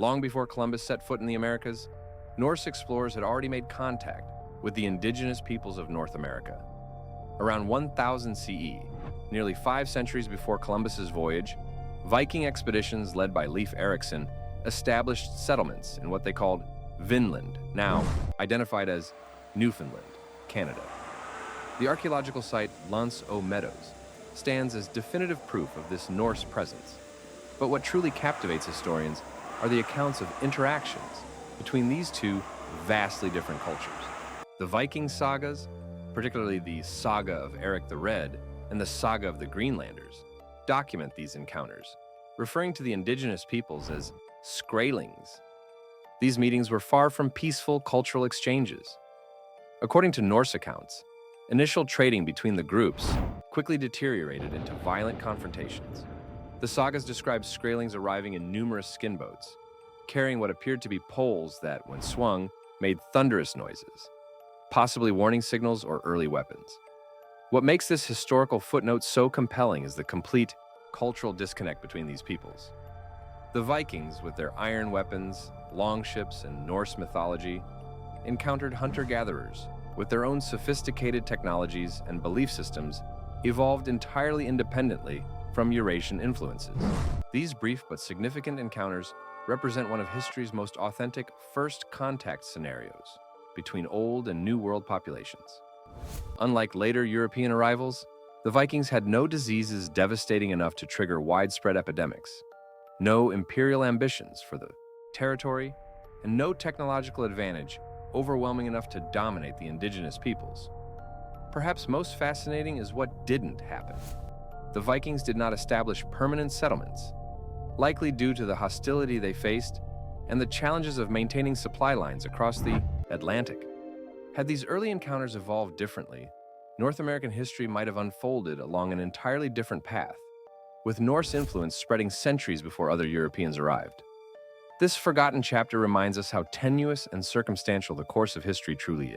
Long before Columbus set foot in the Americas, Norse explorers had already made contact with the indigenous peoples of North America. Around 1000 CE, nearly 5 centuries before Columbus's voyage, Viking expeditions led by Leif Erikson established settlements in what they called Vinland, now identified as Newfoundland, Canada. The archaeological site Lance aux Meadows stands as definitive proof of this Norse presence. But what truly captivates historians are the accounts of interactions between these two vastly different cultures. The Viking sagas, particularly the Saga of Eric the Red and the Saga of the Greenlanders, document these encounters, referring to the indigenous peoples as Skraelings. These meetings were far from peaceful cultural exchanges. According to Norse accounts, initial trading between the groups quickly deteriorated into violent confrontations. The sagas describe Skraelings arriving in numerous skin boats, carrying what appeared to be poles that, when swung, made thunderous noises, possibly warning signals or early weapons. What makes this historical footnote so compelling is the complete cultural disconnect between these peoples. The Vikings, with their iron weapons, longships, and Norse mythology, encountered hunter-gatherers with their own sophisticated technologies and belief systems evolved entirely independently from Eurasian influences. These brief but significant encounters represent one of history's most authentic first contact scenarios between Old and New World populations. Unlike later European arrivals, the Vikings had no diseases devastating enough to trigger widespread epidemics, no imperial ambitions for the territory, and no technological advantage overwhelming enough to dominate the indigenous peoples. Perhaps most fascinating is what didn't happen. The Vikings did not establish permanent settlements, likely due to the hostility they faced and the challenges of maintaining supply lines across the Atlantic. Had these early encounters evolved differently, North American history might have unfolded along an entirely different path, with Norse influence spreading centuries before other Europeans arrived. This forgotten chapter reminds us how tenuous and circumstantial the course of history truly is.